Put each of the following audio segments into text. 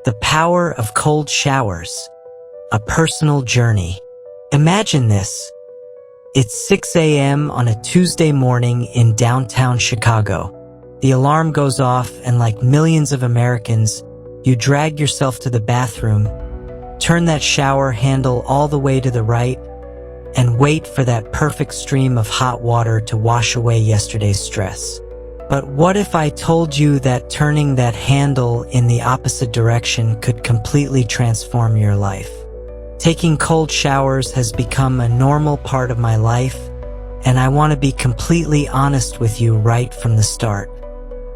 The power of cold showers. A personal journey. Imagine this. It's 6 a.m. on a Tuesday morning in downtown Chicago. The alarm goes off and like millions of Americans, you drag yourself to the bathroom, turn that shower handle all the way to the right, and wait for that perfect stream of hot water to wash away yesterday's stress. But what if I told you that turning that handle in the opposite direction could completely transform your life? Taking cold showers has become a normal part of my life, and I want to be completely honest with you right from the start.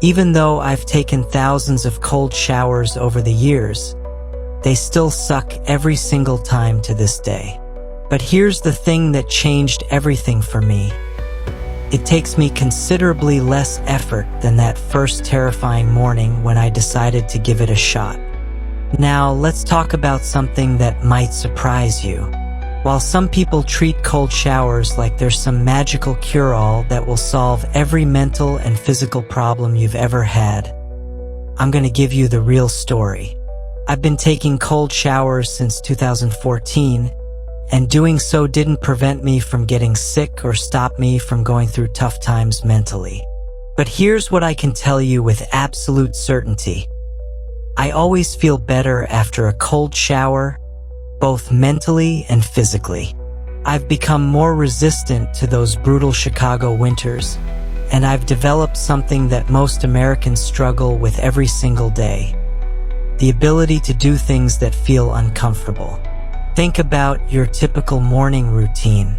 Even though I've taken thousands of cold showers over the years, they still suck every single time to this day. But here's the thing that changed everything for me. It takes me considerably less effort than that first terrifying morning when I decided to give it a shot. Now, let's talk about something that might surprise you. While some people treat cold showers like there's some magical cure-all that will solve every mental and physical problem you've ever had, I'm going to give you the real story. I've been taking cold showers since 2014, and doing so didn't prevent me from getting sick or stop me from going through tough times mentally. But here's what I can tell you with absolute certainty. I always feel better after a cold shower, both mentally and physically. I've become more resistant to those brutal Chicago winters, and I've developed something that most Americans struggle with every single day: the ability to do things that feel uncomfortable. Think about your typical morning routine.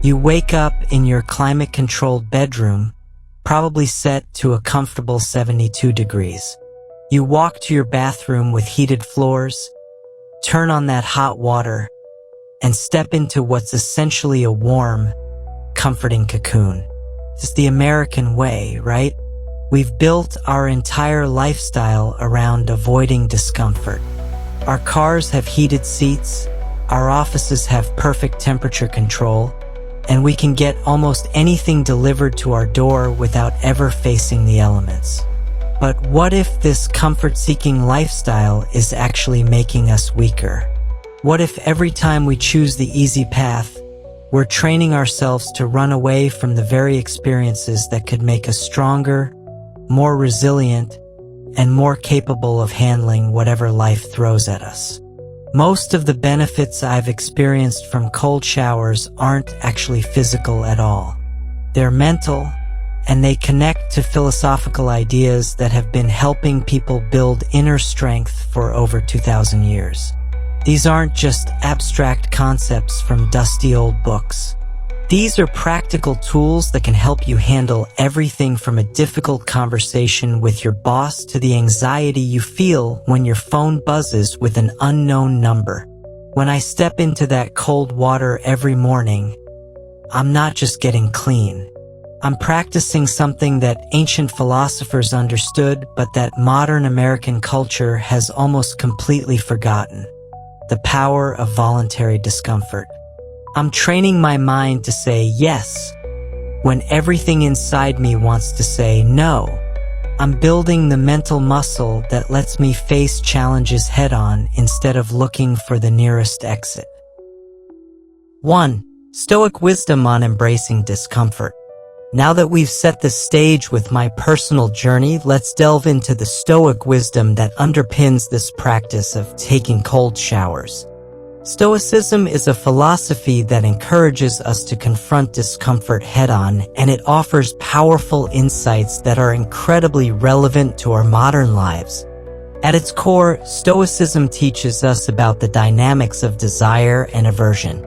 You wake up in your climate-controlled bedroom, probably set to a comfortable 72 degrees. You walk to your bathroom with heated floors, turn on that hot water, and step into what's essentially a warm, comforting cocoon. It's the American way, right? We've built our entire lifestyle around avoiding discomfort. Our cars have heated seats, our offices have perfect temperature control, and we can get almost anything delivered to our door without ever facing the elements. But what if this comfort-seeking lifestyle is actually making us weaker? What if every time we choose the easy path, we're training ourselves to run away from the very experiences that could make us stronger, more resilient, and more capable of handling whatever life throws at us? Most of the benefits I've experienced from cold showers aren't actually physical at all. They're mental, and they connect to philosophical ideas that have been helping people build inner strength for over 2,000 years. These aren't just abstract concepts from dusty old books. These are practical tools that can help you handle everything from a difficult conversation with your boss to the anxiety you feel when your phone buzzes with an unknown number. When I step into that cold water every morning, I'm not just getting clean. I'm practicing something that ancient philosophers understood, but that modern American culture has almost completely forgotten: the power of voluntary discomfort. I'm training my mind to say yes when everything inside me wants to say no. I'm building the mental muscle that lets me face challenges head-on instead of looking for the nearest exit. 1. Stoic Wisdom on Embracing Discomfort. Now that we've set the stage with my personal journey, let's delve into the Stoic wisdom that underpins this practice of taking cold showers. Stoicism is a philosophy that encourages us to confront discomfort head-on, and it offers powerful insights that are incredibly relevant to our modern lives. At its core, Stoicism teaches us about the dynamics of desire and aversion.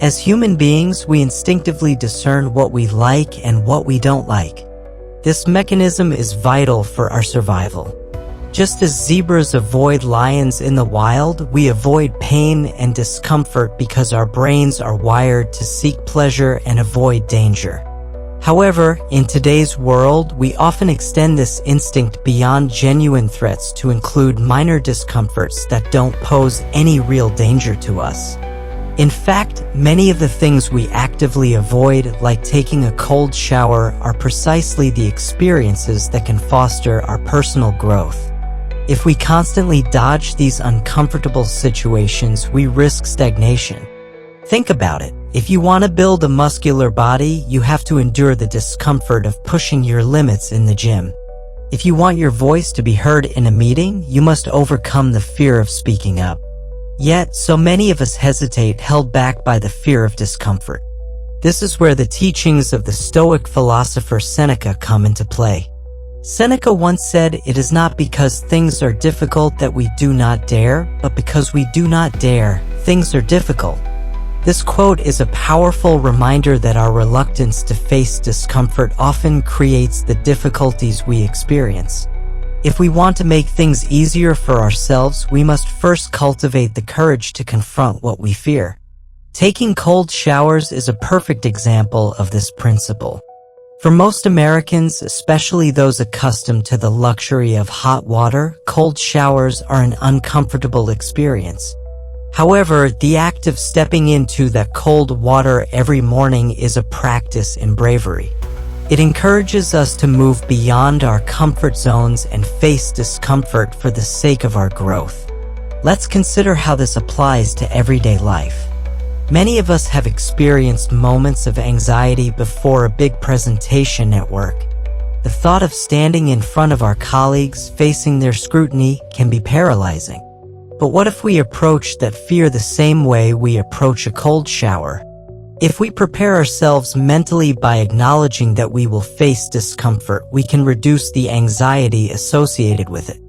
As human beings, we instinctively discern what we like and what we don't like. This mechanism is vital for our survival. Just as zebras avoid lions in the wild, we avoid pain and discomfort because our brains are wired to seek pleasure and avoid danger. However, in today's world, we often extend this instinct beyond genuine threats to include minor discomforts that don't pose any real danger to us. In fact, many of the things we actively avoid, like taking a cold shower, are precisely the experiences that can foster our personal growth. If we constantly dodge these uncomfortable situations, we risk stagnation. Think about it. If you want to build a muscular body, you have to endure the discomfort of pushing your limits in the gym. If you want your voice to be heard in a meeting, you must overcome the fear of speaking up. Yet, so many of us hesitate, held back by the fear of discomfort. This is where the teachings of the Stoic philosopher Seneca come into play. Seneca once said, "It is not because things are difficult that we do not dare, but because we do not dare, things are difficult." This quote is a powerful reminder that our reluctance to face discomfort often creates the difficulties we experience. If we want to make things easier for ourselves, we must first cultivate the courage to confront what we fear. Taking cold showers is a perfect example of this principle. For most Americans, especially those accustomed to the luxury of hot water, cold showers are an uncomfortable experience. However, the act of stepping into that cold water every morning is a practice in bravery. It encourages us to move beyond our comfort zones and face discomfort for the sake of our growth. Let's consider how this applies to everyday life. Many of us have experienced moments of anxiety before a big presentation at work. The thought of standing in front of our colleagues, facing their scrutiny, can be paralyzing. But what if we approach that fear the same way we approach a cold shower? If we prepare ourselves mentally by acknowledging that we will face discomfort, we can reduce the anxiety associated with it.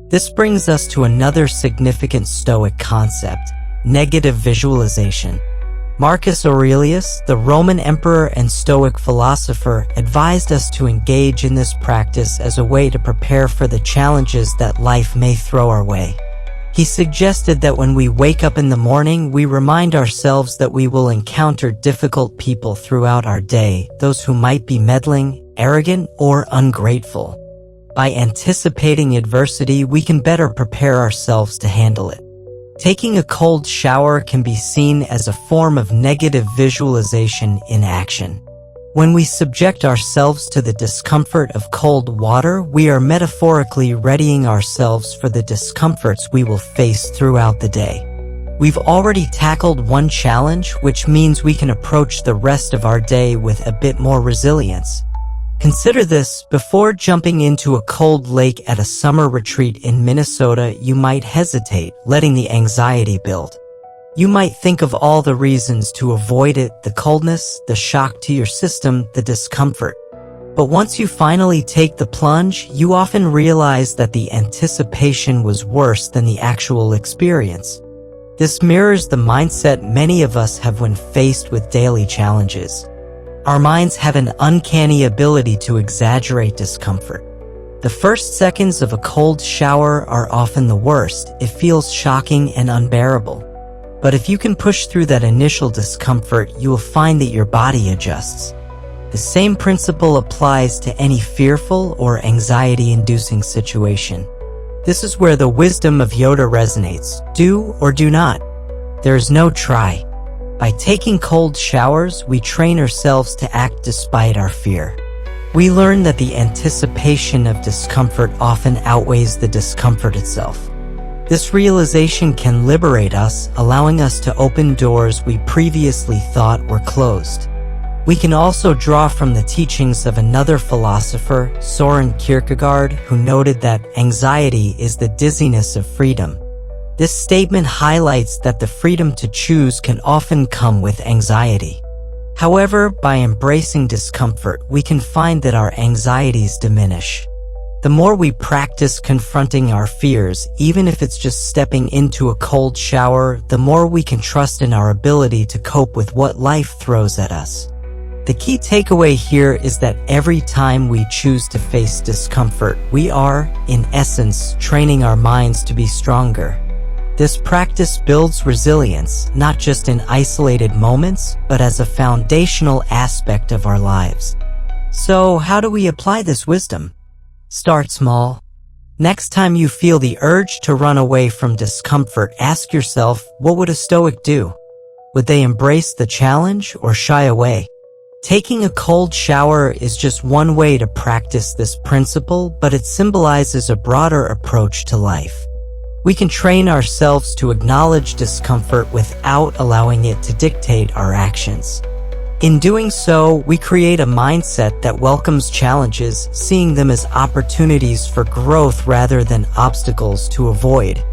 This brings us to another significant Stoic concept: negative visualization. Marcus Aurelius, the Roman emperor and Stoic philosopher, advised us to engage in this practice as a way to prepare for the challenges that life may throw our way. He suggested that when we wake up in the morning, we remind ourselves that we will encounter difficult people throughout our day, those who might be meddling, arrogant, or ungrateful. By anticipating adversity, we can better prepare ourselves to handle it. Taking a cold shower can be seen as a form of negative visualization in action. When we subject ourselves to the discomfort of cold water, we are metaphorically readying ourselves for the discomforts we will face throughout the day. We've already tackled one challenge, which means we can approach the rest of our day with a bit more resilience. Consider this: before jumping into a cold lake at a summer retreat in Minnesota, you might hesitate, letting the anxiety build. You might think of all the reasons to avoid it: the coldness, the shock to your system, the discomfort. But once you finally take the plunge, you often realize that the anticipation was worse than the actual experience. This mirrors the mindset many of us have when faced with daily challenges. Our minds have an uncanny ability to exaggerate discomfort. The first seconds of a cold shower are often the worst. It feels shocking and unbearable. But if you can push through that initial discomfort, you will find that your body adjusts. The same principle applies to any fearful or anxiety-inducing situation. This is where the wisdom of Yoda resonates: do or do not. There is no try. By taking cold showers, we train ourselves to act despite our fear. We learn that the anticipation of discomfort often outweighs the discomfort itself. This realization can liberate us, allowing us to open doors we previously thought were closed. We can also draw from the teachings of another philosopher, Soren Kierkegaard, who noted that anxiety is the dizziness of freedom. This statement highlights that the freedom to choose can often come with anxiety. However, by embracing discomfort, we can find that our anxieties diminish. The more we practice confronting our fears, even if it's just stepping into a cold shower, the more we can trust in our ability to cope with what life throws at us. The key takeaway here is that every time we choose to face discomfort, we are, in essence, training our minds to be stronger. This practice builds resilience, not just in isolated moments, but as a foundational aspect of our lives. So, how do we apply this wisdom? Start small. Next time you feel the urge to run away from discomfort, ask yourself, what would a Stoic do? Would they embrace the challenge or shy away? Taking a cold shower is just one way to practice this principle, but it symbolizes a broader approach to life. We can train ourselves to acknowledge discomfort without allowing it to dictate our actions. In doing so, we create a mindset that welcomes challenges, seeing them as opportunities for growth rather than obstacles to avoid.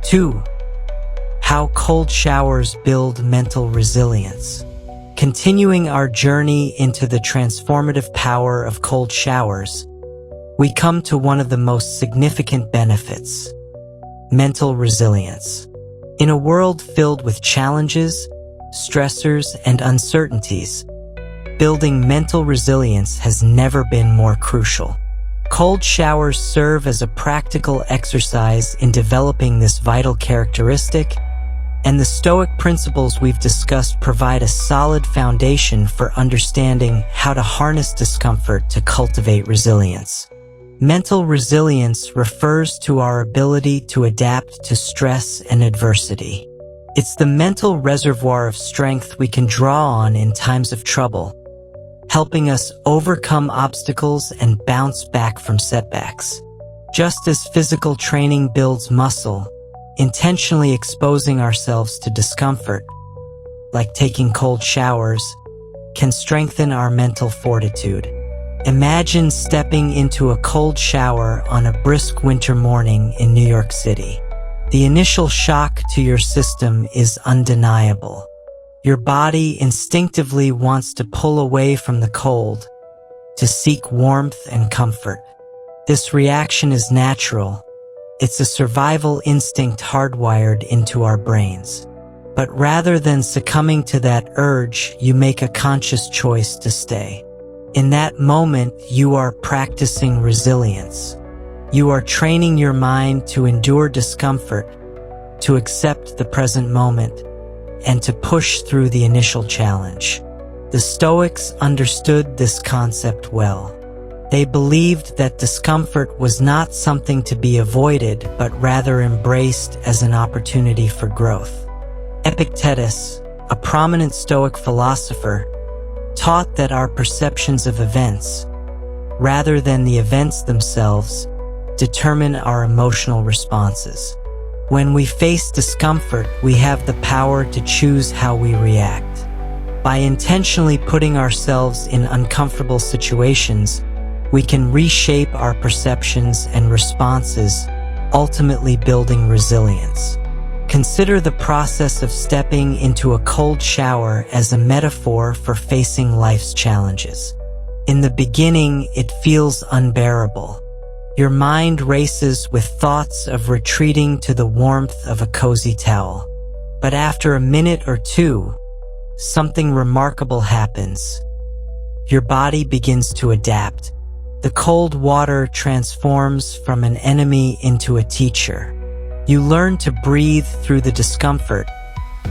2. How cold showers build mental resilience. Continuing our journey into the transformative power of cold showers, we come to one of the most significant benefits: mental resilience. In a world filled with challenges, stressors, and uncertainties, building mental resilience has never been more crucial. Cold showers serve as a practical exercise in developing this vital characteristic, and the Stoic principles we've discussed provide a solid foundation for understanding how to harness discomfort to cultivate resilience. Mental resilience refers to our ability to adapt to stress and adversity. It's the mental reservoir of strength we can draw on in times of trouble, helping us overcome obstacles and bounce back from setbacks. Just as physical training builds muscle, intentionally exposing ourselves to discomfort, like taking cold showers, can strengthen our mental fortitude. Imagine stepping into a cold shower on a brisk winter morning in New York City. The initial shock to your system is undeniable. Your body instinctively wants to pull away from the cold, to seek warmth and comfort. This reaction is natural. It's a survival instinct hardwired into our brains. But rather than succumbing to that urge, you make a conscious choice to stay. In that moment, you are practicing resilience. You are training your mind to endure discomfort, to accept the present moment, and to push through the initial challenge. The Stoics understood this concept well. They believed that discomfort was not something to be avoided, but rather embraced as an opportunity for growth. Epictetus, a prominent Stoic philosopher, taught that our perceptions of events, rather than the events themselves, determine our emotional responses. When we face discomfort, we have the power to choose how we react. By intentionally putting ourselves in uncomfortable situations, we can reshape our perceptions and responses, ultimately building resilience. Consider the process of stepping into a cold shower as a metaphor for facing life's challenges. In the beginning, it feels unbearable. Your mind races with thoughts of retreating to the warmth of a cozy towel. But after a minute or two, something remarkable happens. Your body begins to adapt. The cold water transforms from an enemy into a teacher. You learn to breathe through the discomfort,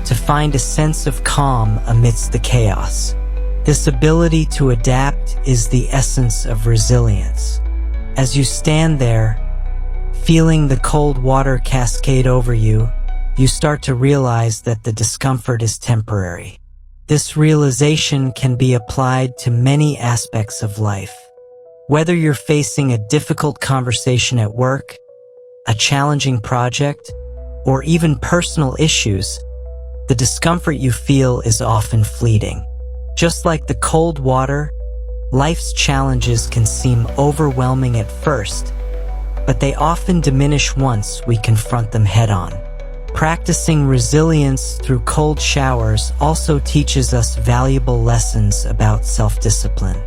to find a sense of calm amidst the chaos. This ability to adapt is the essence of resilience. As you stand there, feeling the cold water cascade over you, you start to realize that the discomfort is temporary. This realization can be applied to many aspects of life. Whether you're facing a difficult conversation at work, a challenging project, or even personal issues, the discomfort you feel is often fleeting. Just like the cold water, life's challenges can seem overwhelming at first, but they often diminish once we confront them head-on. Practicing resilience through cold showers also teaches us valuable lessons about self-discipline.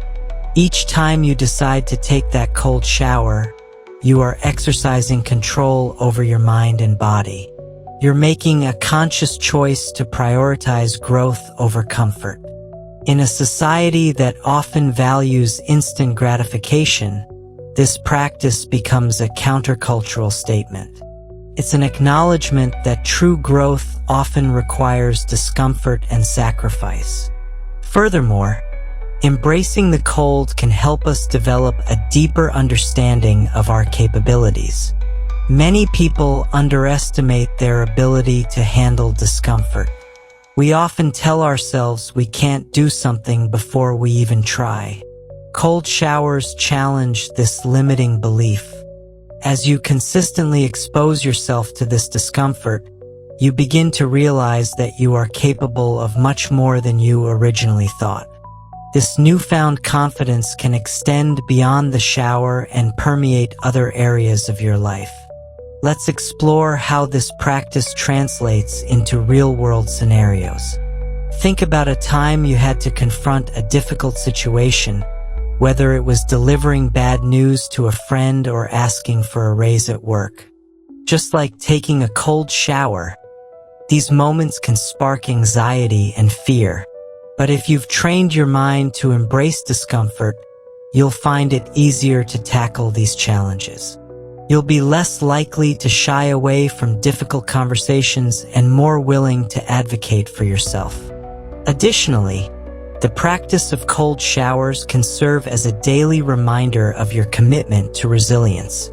Each time you decide to take that cold shower, you are exercising control over your mind and body. You're making a conscious choice to prioritize growth over comfort. In a society that often values instant gratification, this practice becomes a countercultural statement. It's an acknowledgement that true growth often requires discomfort and sacrifice. Furthermore, embracing the cold can help us develop a deeper understanding of our capabilities. Many people underestimate their ability to handle discomfort. We often tell ourselves we can't do something before we even try. Cold showers challenge this limiting belief. As you consistently expose yourself to this discomfort, you begin to realize that you are capable of much more than you originally thought. This newfound confidence can extend beyond the shower and permeate other areas of your life. Let's explore how this practice translates into real-world scenarios. Think about a time you had to confront a difficult situation, whether it was delivering bad news to a friend or asking for a raise at work. Just like taking a cold shower, these moments can spark anxiety and fear. But if you've trained your mind to embrace discomfort, you'll find it easier to tackle these challenges. You'll be less likely to shy away from difficult conversations and more willing to advocate for yourself. Additionally, the practice of cold showers can serve as a daily reminder of your commitment to resilience.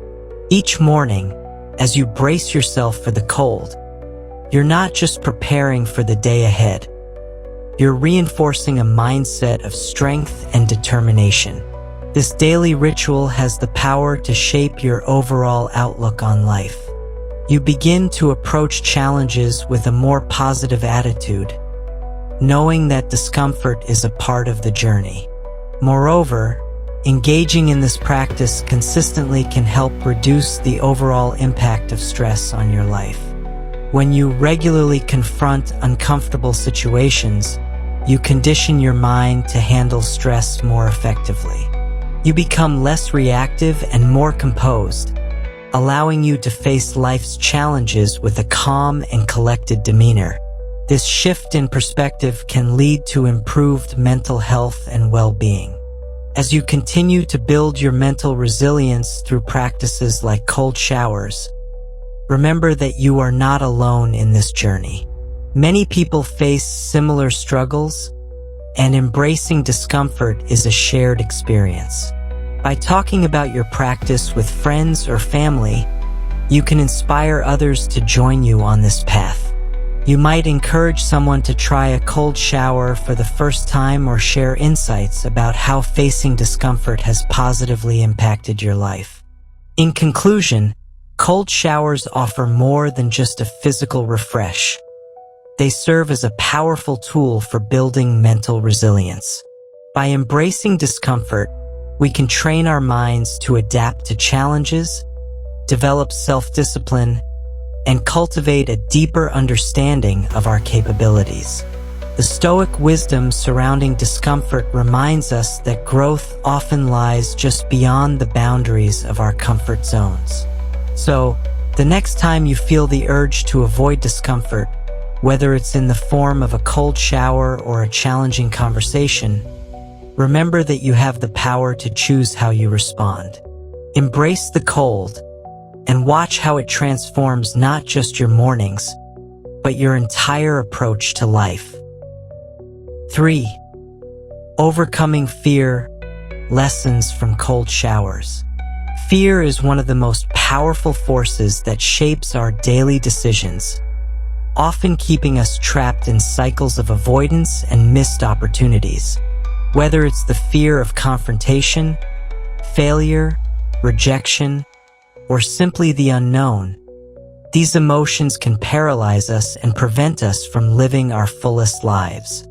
Each morning, as you brace yourself for the cold, you're not just preparing for the day ahead. You're reinforcing a mindset of strength and determination. This daily ritual has the power to shape your overall outlook on life. You begin to approach challenges with a more positive attitude, knowing that discomfort is a part of the journey. Moreover, engaging in this practice consistently can help reduce the overall impact of stress on your life. When you regularly confront uncomfortable situations, you condition your mind to handle stress more effectively. You become less reactive and more composed, allowing you to face life's challenges with a calm and collected demeanor. This shift in perspective can lead to improved mental health and well-being. As you continue to build your mental resilience through practices like cold showers, remember that you are not alone in this journey. Many people face similar struggles, and embracing discomfort is a shared experience. By talking about your practice with friends or family, you can inspire others to join you on this path. You might encourage someone to try a cold shower for the first time or share insights about how facing discomfort has positively impacted your life. In conclusion, cold showers offer more than just a physical refresh. They serve as a powerful tool for building mental resilience. By embracing discomfort, we can train our minds to adapt to challenges, develop self-discipline, and cultivate a deeper understanding of our capabilities. The Stoic wisdom surrounding discomfort reminds us that growth often lies just beyond the boundaries of our comfort zones. So, the next time you feel the urge to avoid discomfort, whether it's in the form of a cold shower or a challenging conversation, remember that you have the power to choose how you respond. Embrace the cold and watch how it transforms not just your mornings, but your entire approach to life. 3. Overcoming fear. Lessons from cold showers. Fear is one of the most powerful forces that shapes our daily decisions, often keeping us trapped in cycles of avoidance and missed opportunities. Whether it's the fear of confrontation, failure, rejection, or simply the unknown, these emotions can paralyze us and prevent us from living our fullest lives.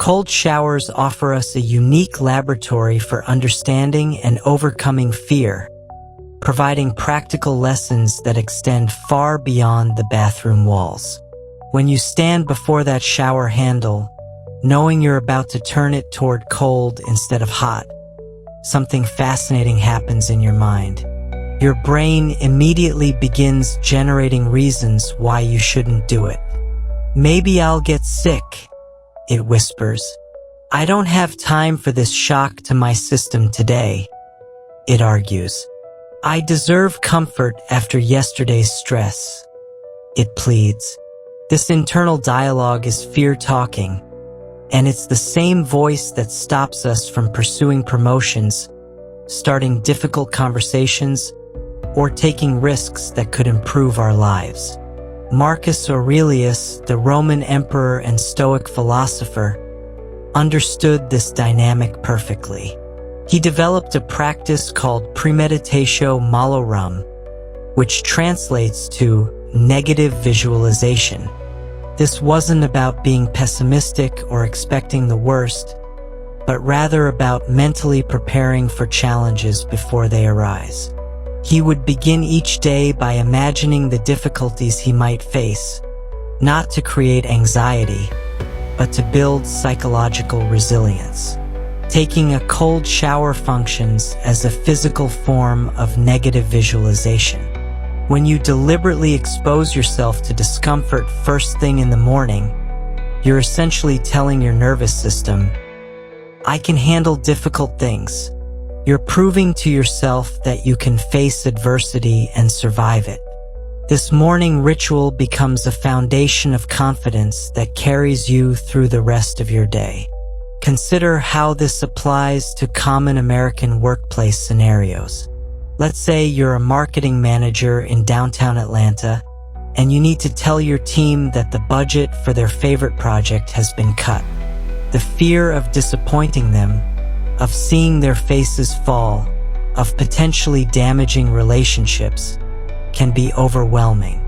Cold showers offer us a unique laboratory for understanding and overcoming fear, providing practical lessons that extend far beyond the bathroom walls. When you stand before that shower handle, knowing you're about to turn it toward cold instead of hot, something fascinating happens in your mind. Your brain immediately begins generating reasons why you shouldn't do it. Maybe I'll get sick, it whispers. I don't have time for this shock to my system today, it argues. I deserve comfort after yesterday's stress, it pleads. This internal dialogue is fear talking, and it's the same voice that stops us from pursuing promotions, starting difficult conversations, or taking risks that could improve our lives. Marcus Aurelius, the Roman emperor and Stoic philosopher, understood this dynamic perfectly. He developed a practice called premeditatio malorum, which translates to negative visualization. This wasn't about being pessimistic or expecting the worst, but rather about mentally preparing for challenges before they arise. He would begin each day by imagining the difficulties he might face, not to create anxiety, but to build psychological resilience. Taking a cold shower functions as a physical form of negative visualization. When you deliberately expose yourself to discomfort first thing in the morning, you're essentially telling your nervous system, "I can handle difficult things." You're proving to yourself that you can face adversity and survive it. This morning ritual becomes a foundation of confidence that carries you through the rest of your day. Consider how this applies to common American workplace scenarios. Let's say you're a marketing manager in downtown Atlanta, and you need to tell your team that the budget for their favorite project has been cut. The fear of disappointing them, of seeing their faces fall, of potentially damaging relationships, can be overwhelming.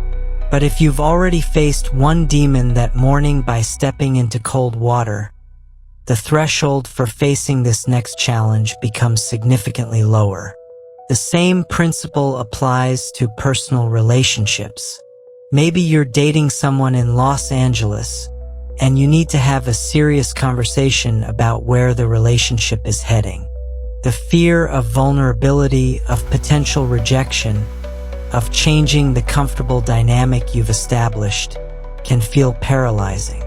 But if you've already faced one demon that morning by stepping into cold water, the threshold for facing this next challenge becomes significantly lower. The same principle applies to personal relationships. Maybe you're dating someone in Los Angeles, and you need to have a serious conversation about where the relationship is heading. The fear of vulnerability, of potential rejection, of changing the comfortable dynamic you've established, can feel paralyzing.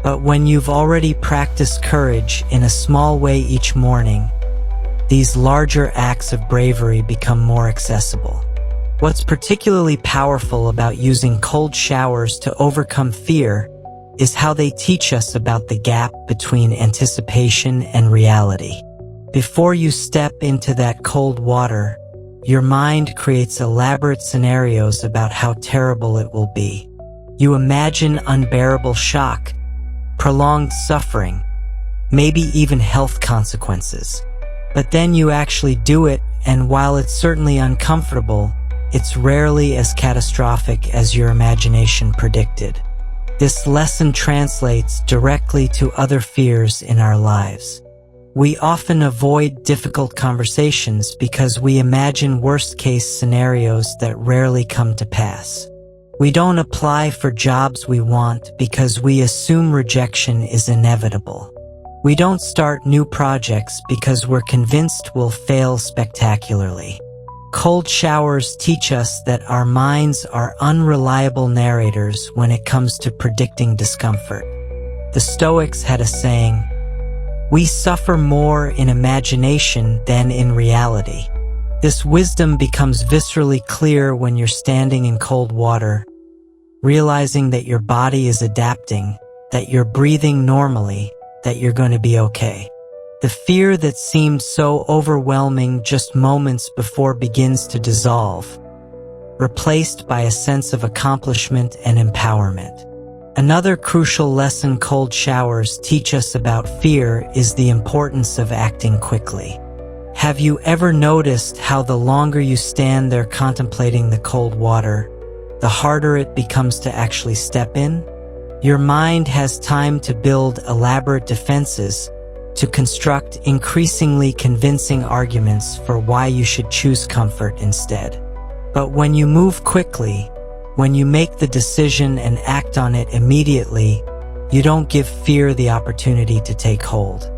But when you've already practiced courage in a small way each morning, these larger acts of bravery become more accessible. What's particularly powerful about using cold showers to overcome fear is how they teach us about the gap between anticipation and reality. Before you step into that cold water, your mind creates elaborate scenarios about how terrible it will be. You imagine unbearable shock, prolonged suffering, maybe even health consequences. But then you actually do it, and while it's certainly uncomfortable, it's rarely as catastrophic as your imagination predicted. This lesson translates directly to other fears in our lives. We often avoid difficult conversations because we imagine worst-case scenarios that rarely come to pass. We don't apply for jobs we want because we assume rejection is inevitable. We don't start new projects because we're convinced we'll fail spectacularly. Cold showers teach us that our minds are unreliable narrators when it comes to predicting discomfort. The Stoics had a saying, "We suffer more in imagination than in reality." This wisdom becomes viscerally clear when you're standing in cold water, realizing that your body is adapting, that you're breathing normally, that you're going to be okay. The fear that seemed so overwhelming just moments before begins to dissolve, replaced by a sense of accomplishment and empowerment. Another crucial lesson cold showers teach us about fear is the importance of acting quickly. Have you ever noticed how the longer you stand there contemplating the cold water, the harder it becomes to actually step in? Your mind has time to build elaborate defenses, to construct increasingly convincing arguments for why you should choose comfort instead. But when you move quickly, when you make the decision and act on it immediately, you don't give fear the opportunity to take hold.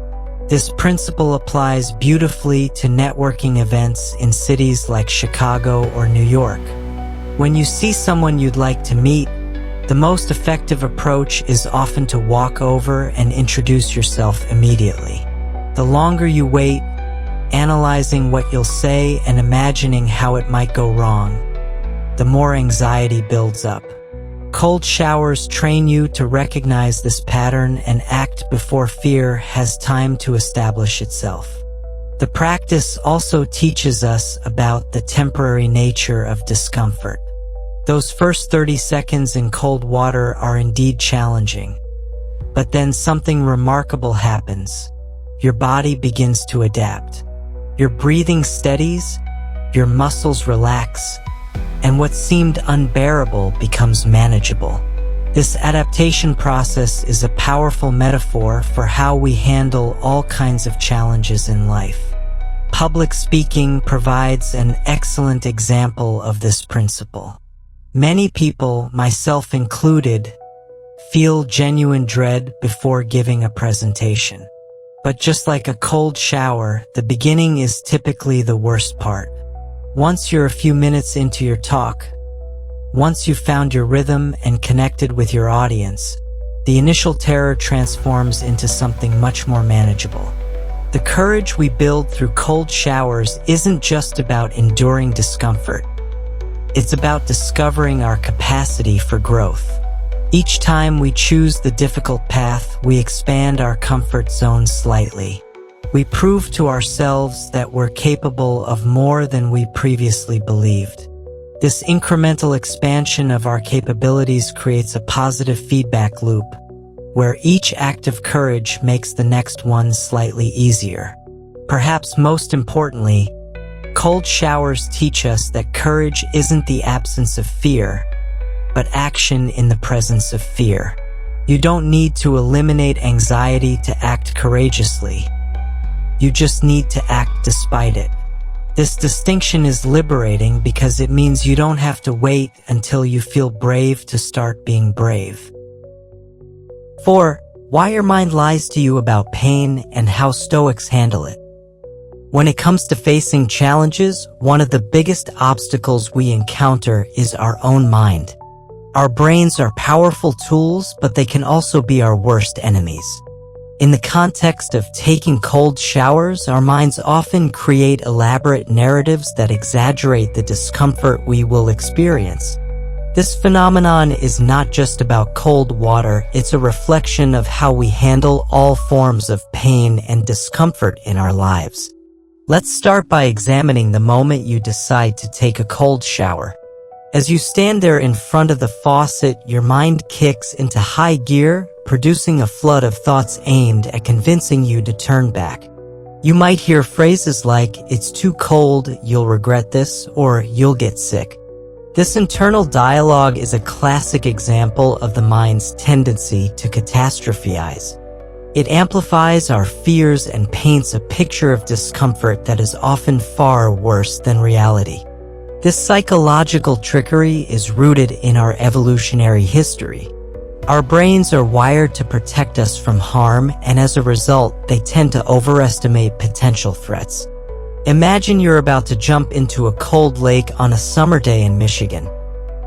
This principle applies beautifully to networking events in cities like Chicago or New York. When you see someone you'd like to meet, the most effective approach is often to walk over and introduce yourself immediately. The longer you wait, analyzing what you'll say and imagining how it might go wrong, the more anxiety builds up. Cold showers train you to recognize this pattern and act before fear has time to establish itself. The practice also teaches us about the temporary nature of discomfort. Those first 30 seconds in cold water are indeed challenging. But then something remarkable happens. Your body begins to adapt. Your breathing steadies, your muscles relax, and what seemed unbearable becomes manageable. This adaptation process is a powerful metaphor for how we handle all kinds of challenges in life. Public speaking provides an excellent example of this principle. Many people, myself included, feel genuine dread before giving a presentation. But just like a cold shower, the beginning is typically the worst part. Once you're a few minutes into your talk, once you've found your rhythm and connected with your audience, the initial terror transforms into something much more manageable. The courage we build through cold showers isn't just about enduring discomfort. It's about discovering our capacity for growth. Each time we choose the difficult path, we expand our comfort zone slightly. We prove to ourselves that we're capable of more than we previously believed. This incremental expansion of our capabilities creates a positive feedback loop, where each act of courage makes the next one slightly easier. Perhaps most importantly, cold showers teach us that courage isn't the absence of fear, but action in the presence of fear. You don't need to eliminate anxiety to act courageously. You just need to act despite it. This distinction is liberating because it means you don't have to wait until you feel brave to start being brave. 4. Why your mind lies to you about pain and how Stoics handle it. When it comes to facing challenges, one of the biggest obstacles we encounter is our own mind. Our brains are powerful tools, but they can also be our worst enemies. In the context of taking cold showers, our minds often create elaborate narratives that exaggerate the discomfort we will experience. This phenomenon is not just about cold water, it's a reflection of how we handle all forms of pain and discomfort in our lives. Let's start by examining the moment you decide to take a cold shower. As you stand there in front of the faucet, your mind kicks into high gear, producing a flood of thoughts aimed at convincing you to turn back. You might hear phrases like, "It's too cold, you'll regret this," or "You'll get sick." This internal dialogue is a classic example of the mind's tendency to catastrophize. It amplifies our fears and paints a picture of discomfort that is often far worse than reality. This psychological trickery is rooted in our evolutionary history. Our brains are wired to protect us from harm, and as a result, they tend to overestimate potential threats. Imagine you're about to jump into a cold lake on a summer day in Michigan.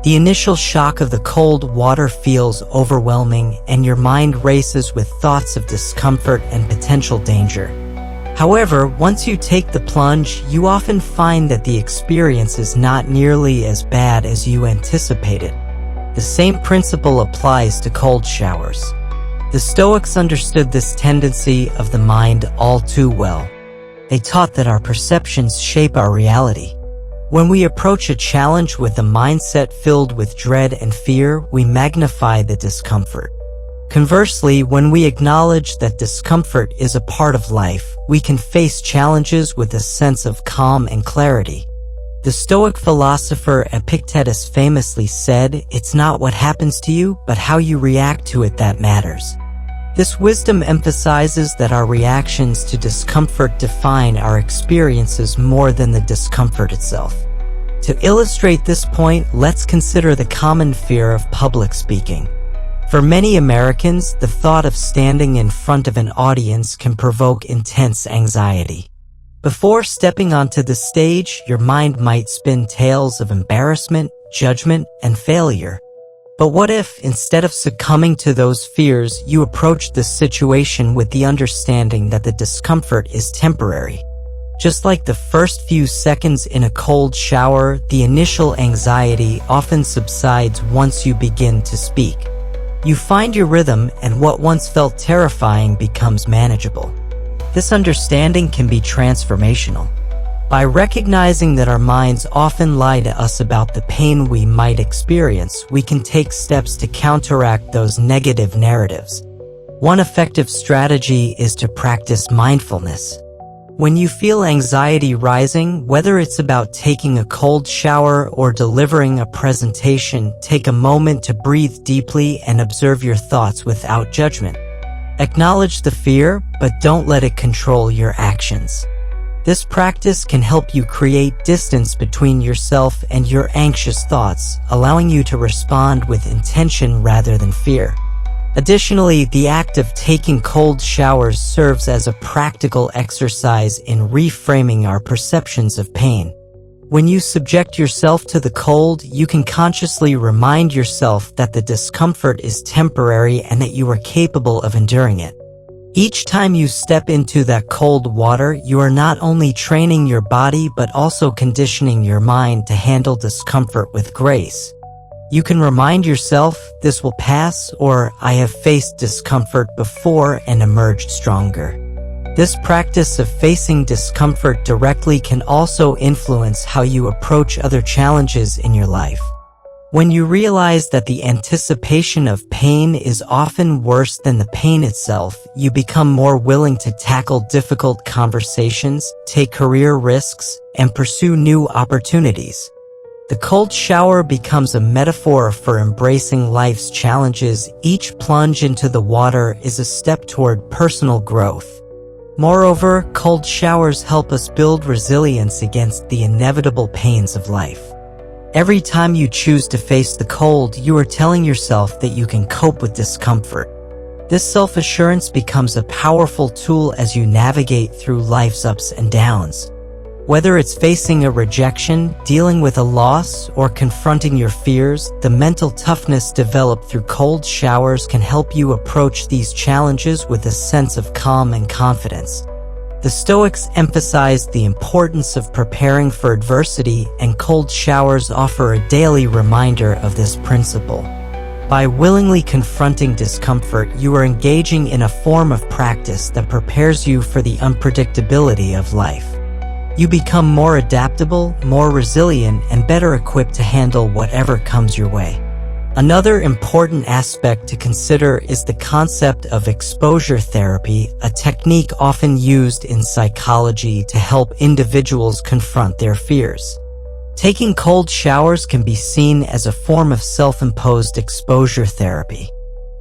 The initial shock of the cold water feels overwhelming, and your mind races with thoughts of discomfort and potential danger. However, once you take the plunge, you often find that the experience is not nearly as bad as you anticipated. The same principle applies to cold showers. The Stoics understood this tendency of the mind all too well. They taught that our perceptions shape our reality. When we approach a challenge with a mindset filled with dread and fear, we magnify the discomfort. Conversely, when we acknowledge that discomfort is a part of life, we can face challenges with a sense of calm and clarity. The Stoic philosopher Epictetus famously said, "It's not what happens to you, but how you react to it that matters." This wisdom emphasizes that our reactions to discomfort define our experiences more than the discomfort itself. To illustrate this point, let's consider the common fear of public speaking. For many Americans, the thought of standing in front of an audience can provoke intense anxiety. Before stepping onto the stage, your mind might spin tales of embarrassment, judgment, and failure. But what if, instead of succumbing to those fears, you approach the situation with the understanding that the discomfort is temporary? Just like the first few seconds in a cold shower, the initial anxiety often subsides once you begin to speak. You find your rhythm, and what once felt terrifying becomes manageable. This understanding can be transformational. By recognizing that our minds often lie to us about the pain we might experience, we can take steps to counteract those negative narratives. One effective strategy is to practice mindfulness. When you feel anxiety rising, whether it's about taking a cold shower or delivering a presentation, take a moment to breathe deeply and observe your thoughts without judgment. Acknowledge the fear, but don't let it control your actions. This practice can help you create distance between yourself and your anxious thoughts, allowing you to respond with intention rather than fear. Additionally, the act of taking cold showers serves as a practical exercise in reframing our perceptions of pain. When you subject yourself to the cold, you can consciously remind yourself that the discomfort is temporary and that you are capable of enduring it. Each time you step into that cold water, you are not only training your body but also conditioning your mind to handle discomfort with grace. You can remind yourself, "This will pass," or "I have faced discomfort before and emerged stronger." This practice of facing discomfort directly can also influence how you approach other challenges in your life. When you realize that the anticipation of pain is often worse than the pain itself, you become more willing to tackle difficult conversations, take career risks, and pursue new opportunities. The cold shower becomes a metaphor for embracing life's challenges. Each plunge into the water is a step toward personal growth. Moreover, cold showers help us build resilience against the inevitable pains of life. Every time you choose to face the cold, you are telling yourself that you can cope with discomfort. This self-assurance becomes a powerful tool as you navigate through life's ups and downs. Whether it's facing a rejection, dealing with a loss, or confronting your fears, the mental toughness developed through cold showers can help you approach these challenges with a sense of calm and confidence. The Stoics emphasized the importance of preparing for adversity, and cold showers offer a daily reminder of this principle. By willingly confronting discomfort, you are engaging in a form of practice that prepares you for the unpredictability of life. You become more adaptable, more resilient, and better equipped to handle whatever comes your way. Another important aspect to consider is the concept of exposure therapy, a technique often used in psychology to help individuals confront their fears. Taking cold showers can be seen as a form of self-imposed exposure therapy.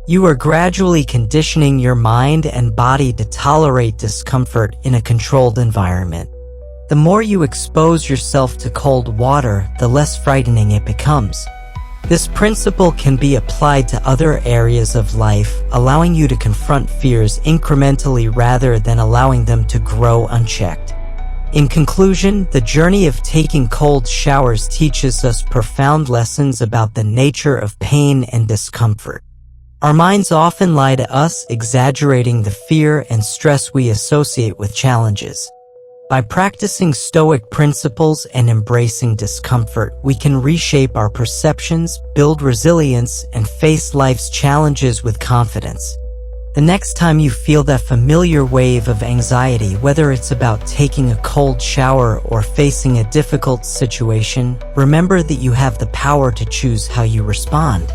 You are gradually conditioning your mind and body to tolerate discomfort in a controlled environment. The more you expose yourself to cold water, the less frightening it becomes. This principle can be applied to other areas of life, allowing you to confront fears incrementally rather than allowing them to grow unchecked. In conclusion, the journey of taking cold showers teaches us profound lessons about the nature of pain and discomfort. Our minds often lie to us, exaggerating the fear and stress we associate with challenges. By practicing Stoic principles and embracing discomfort, we can reshape our perceptions, build resilience, and face life's challenges with confidence. The next time you feel that familiar wave of anxiety, whether it's about taking a cold shower or facing a difficult situation, remember that you have the power to choose how you respond.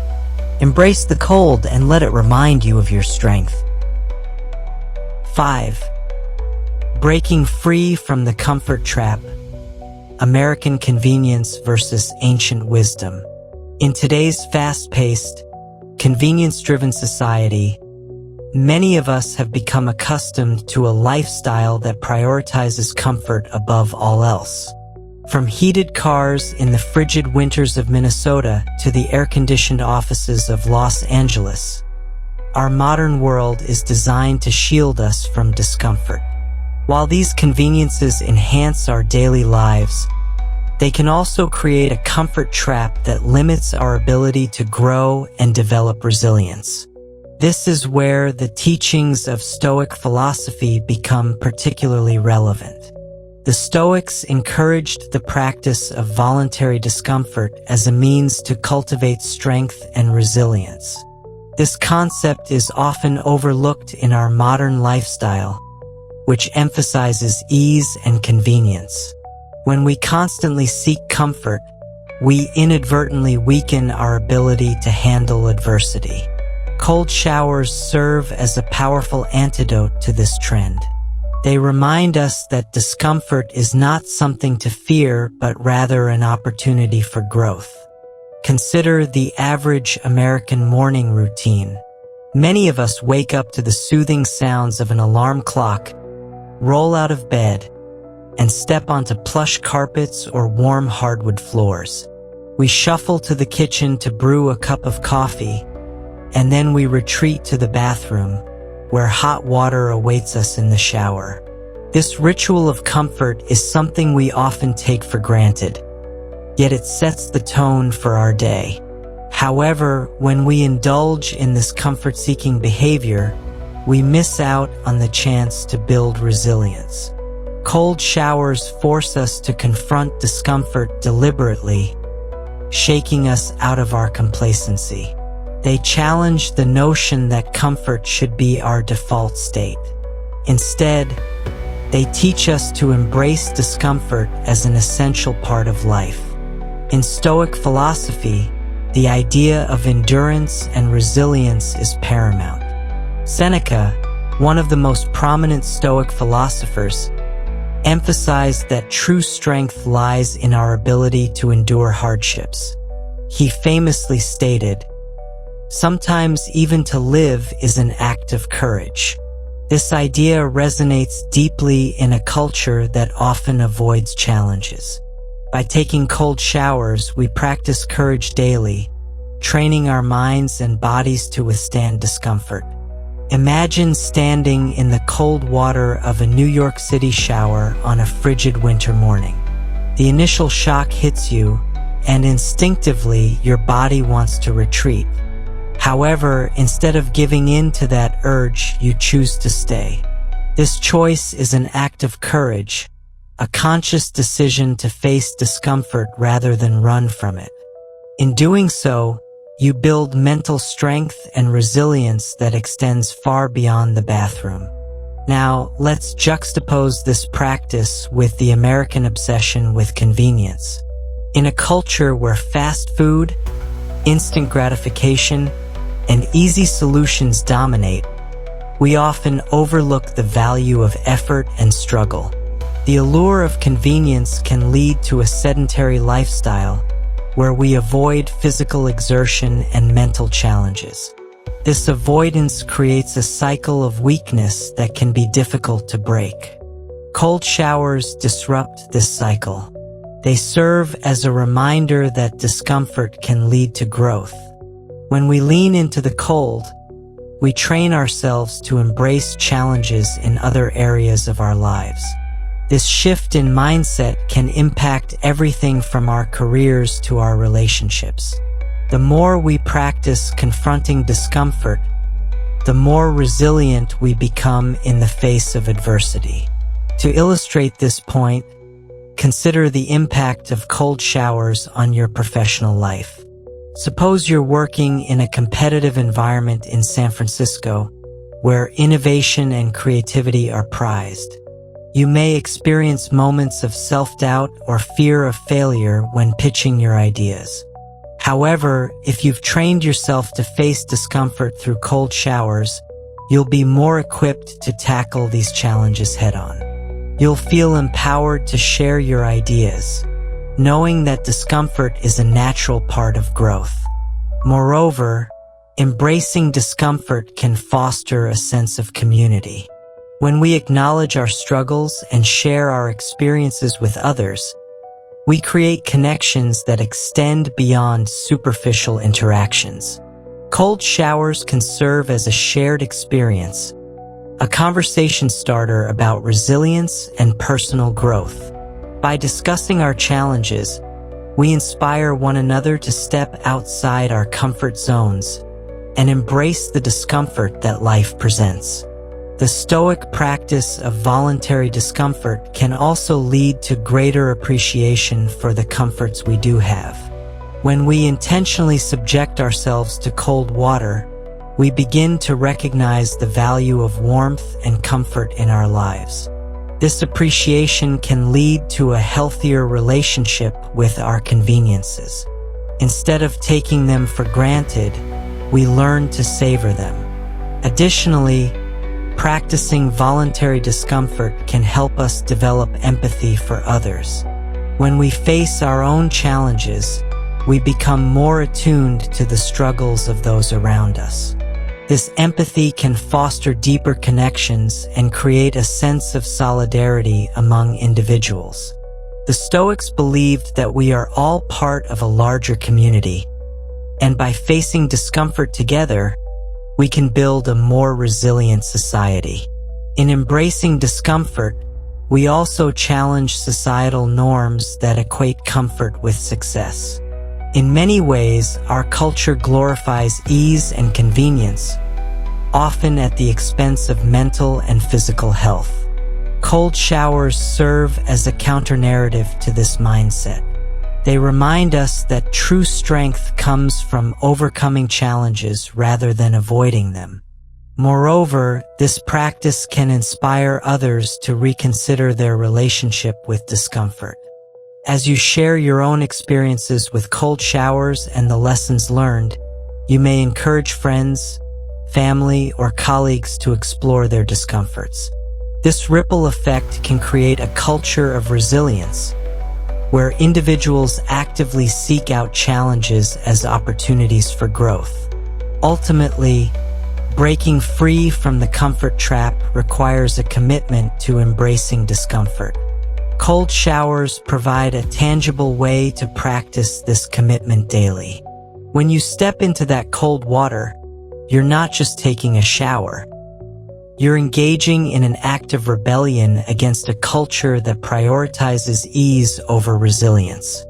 Embrace the cold and let it remind you of your strength. 5. Breaking free from the comfort trap. American convenience versus ancient wisdom. In today's fast-paced, convenience-driven society, many of us have become accustomed to a lifestyle that prioritizes comfort above all else. From heated cars in the frigid winters of Minnesota to the air-conditioned offices of Los Angeles, our modern world is designed to shield us from discomfort. While these conveniences enhance our daily lives, they can also create a comfort trap that limits our ability to grow and develop resilience. This is where the teachings of Stoic philosophy become particularly relevant. The Stoics encouraged the practice of voluntary discomfort as a means to cultivate strength and resilience. This concept is often overlooked in our modern lifestyle, which emphasizes ease and convenience. When we constantly seek comfort, we inadvertently weaken our ability to handle adversity. Cold showers serve as a powerful antidote to this trend. They remind us that discomfort is not something to fear, but rather an opportunity for growth. Consider the average American morning routine. Many of us wake up to the soothing sounds of an alarm clock, roll out of bed, and step onto plush carpets or warm hardwood floors. We shuffle to the kitchen to brew a cup of coffee, and then we retreat to the bathroom, where hot water awaits us in the shower. This ritual of comfort is something we often take for granted, yet it sets the tone for our day. However, when we indulge in this comfort-seeking behavior, we miss out on the chance to build resilience. Cold showers force us to confront discomfort deliberately, shaking us out of our complacency. They challenge the notion that comfort should be our default state. Instead, they teach us to embrace discomfort as an essential part of life. In Stoic philosophy, the idea of endurance and resilience is paramount. Seneca, one of the most prominent Stoic philosophers, emphasized that true strength lies in our ability to endure hardships. He famously stated, "Sometimes even to live is an act of courage." This idea resonates deeply in a culture that often avoids challenges. By taking cold showers, we practice courage daily, training our minds and bodies to withstand discomfort. Imagine standing in the cold water of a New York City shower on a frigid winter morning. The initial shock hits you, and instinctively your body wants to retreat. However, instead of giving in to that urge, you choose to stay. This choice is an act of courage, a conscious decision to face discomfort rather than run from it. In doing so, you build mental strength and resilience that extends far beyond the bathroom. Now, let's juxtapose this practice with the American obsession with convenience. In a culture where fast food, instant gratification, and easy solutions dominate, we often overlook the value of effort and struggle. The allure of convenience can lead to a sedentary lifestyle where we avoid physical exertion and mental challenges. This avoidance creates a cycle of weakness that can be difficult to break. Cold showers disrupt this cycle. They serve as a reminder that discomfort can lead to growth. When we lean into the cold, we train ourselves to embrace challenges in other areas of our lives. This shift in mindset can impact everything from our careers to our relationships. The more we practice confronting discomfort, the more resilient we become in the face of adversity. To illustrate this point, consider the impact of cold showers on your professional life. Suppose you're working in a competitive environment in San Francisco, where innovation and creativity are prized. You may experience moments of self-doubt or fear of failure when pitching your ideas. However, if you've trained yourself to face discomfort through cold showers, you'll be more equipped to tackle these challenges head-on. You'll feel empowered to share your ideas, knowing that discomfort is a natural part of growth. Moreover, embracing discomfort can foster a sense of community. When we acknowledge our struggles and share our experiences with others, we create connections that extend beyond superficial interactions. Cold showers can serve as a shared experience, a conversation starter about resilience and personal growth. By discussing our challenges, we inspire one another to step outside our comfort zones and embrace the discomfort that life presents. The Stoic practice of voluntary discomfort can also lead to greater appreciation for the comforts we do have. When we intentionally subject ourselves to cold water, we begin to recognize the value of warmth and comfort in our lives. This appreciation can lead to a healthier relationship with our conveniences. Instead of taking them for granted, we learn to savor them. Additionally, practicing voluntary discomfort can help us develop empathy for others. When we face our own challenges, we become more attuned to the struggles of those around us. This empathy can foster deeper connections and create a sense of solidarity among individuals. The Stoics believed that we are all part of a larger community, and by facing discomfort together, we can build a more resilient society. In embracing discomfort, we also challenge societal norms that equate comfort with success. In many ways, our culture glorifies ease and convenience, often at the expense of mental and physical health. Cold showers serve as a counter-narrative to this mindset. They remind us that true strength comes from overcoming challenges rather than avoiding them. Moreover, this practice can inspire others to reconsider their relationship with discomfort. As you share your own experiences with cold showers and the lessons learned, you may encourage friends, family, or colleagues to explore their discomforts. This ripple effect can create a culture of resilience, where individuals actively seek out challenges as opportunities for growth. Ultimately, breaking free from the comfort trap requires a commitment to embracing discomfort. Cold showers provide a tangible way to practice this commitment daily. When you step into that cold water, you're not just taking a shower. You're engaging in an act of rebellion against a culture that prioritizes ease over resilience.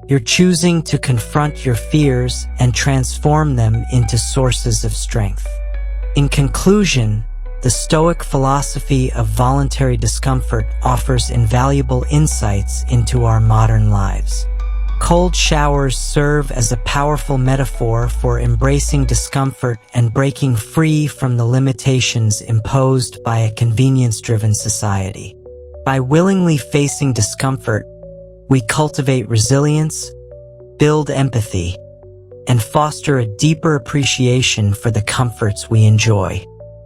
You're choosing to confront your fears and transform them into sources of strength. In conclusion, the Stoic philosophy of voluntary discomfort offers invaluable insights into our modern lives. Cold showers serve as a powerful metaphor for embracing discomfort and breaking free from the limitations imposed by a convenience-driven society. By willingly facing discomfort, we cultivate resilience, build empathy, and foster a deeper appreciation for the comforts we enjoy.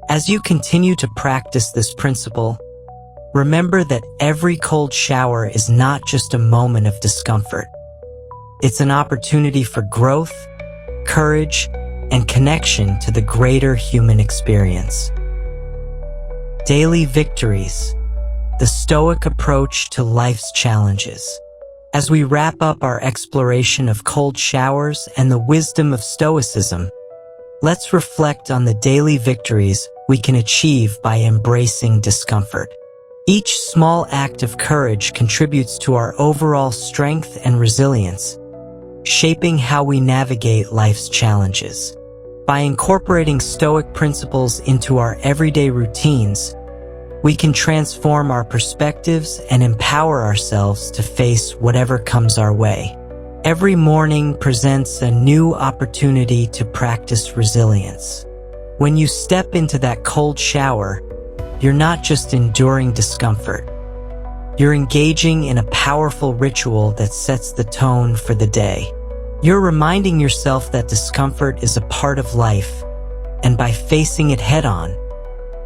As you continue to practice this principle, remember that every cold shower is not just a moment of discomfort. It's an opportunity for growth, courage, and connection to the greater human experience. Daily victories, the Stoic approach to life's challenges. As we wrap up our exploration of cold showers and the wisdom of Stoicism, let's reflect on the daily victories we can achieve by embracing discomfort. Each small act of courage contributes to our overall strength and resilience, shaping how we navigate life's challenges. By incorporating Stoic principles into our everyday routines, we can transform our perspectives and empower ourselves to face whatever comes our way. Every morning presents a new opportunity to practice resilience. When you step into that cold shower, you're not just enduring discomfort. You're engaging in a powerful ritual that sets the tone for the day. You're reminding yourself that discomfort is a part of life, and by facing it head-on,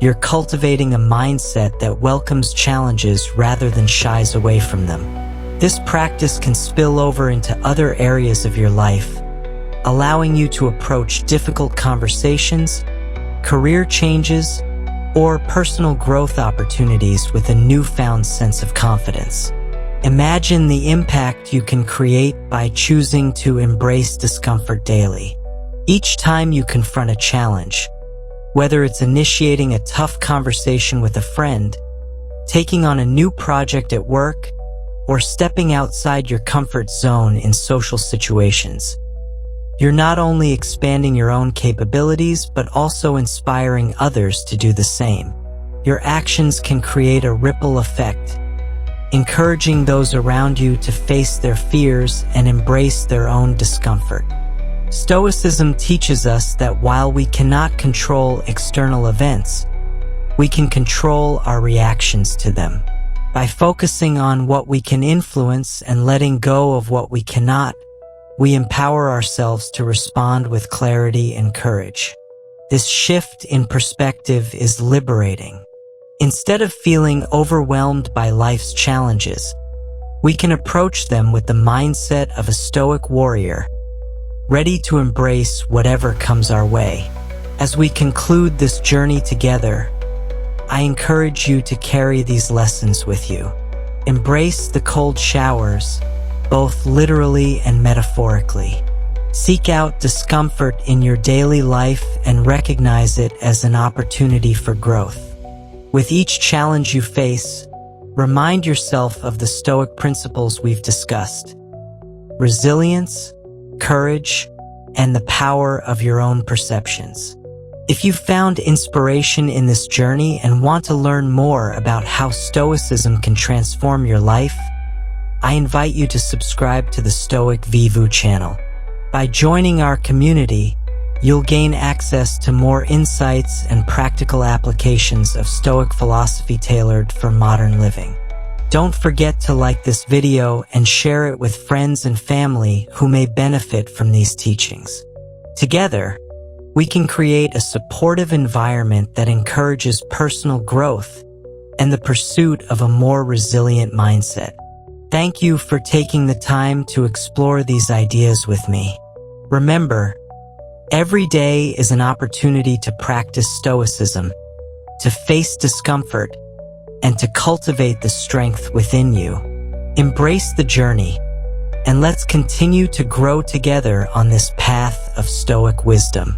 you're cultivating a mindset that welcomes challenges rather than shies away from them. This practice can spill over into other areas of your life, allowing you to approach difficult conversations, career changes, or personal growth opportunities with a newfound sense of confidence. Imagine the impact you can create by choosing to embrace discomfort daily. Each time you confront a challenge, whether it's initiating a tough conversation with a friend, taking on a new project at work, or stepping outside your comfort zone in social situations, you're not only expanding your own capabilities, but also inspiring others to do the same. Your actions can create a ripple effect, encouraging those around you to face their fears and embrace their own discomfort. Stoicism teaches us that while we cannot control external events, we can control our reactions to them. By focusing on what we can influence and letting go of what we cannot, we empower ourselves to respond with clarity and courage. This shift in perspective is liberating. Instead of feeling overwhelmed by life's challenges, we can approach them with the mindset of a stoic warrior, ready to embrace whatever comes our way. As we conclude this journey together, I encourage you to carry these lessons with you. Embrace the cold showers, both literally and metaphorically. Seek out discomfort in your daily life and recognize it as an opportunity for growth. With each challenge you face, remind yourself of the Stoic principles we've discussed: resilience, courage, and the power of your own perceptions. If you found inspiration in this journey and want to learn more about how Stoicism can transform your life, I invite you to subscribe to the Stoic Vivu channel. By joining our community, you'll gain access to more insights and practical applications of Stoic philosophy tailored for modern living. Don't forget to like this video and share it with friends and family who may benefit from these teachings. Together, we can create a supportive environment that encourages personal growth and the pursuit of a more resilient mindset. Thank you for taking the time to explore these ideas with me. Remember, every day is an opportunity to practice Stoicism, to face discomfort, and to cultivate the strength within you. Embrace the journey, and let's continue to grow together on this path of Stoic wisdom.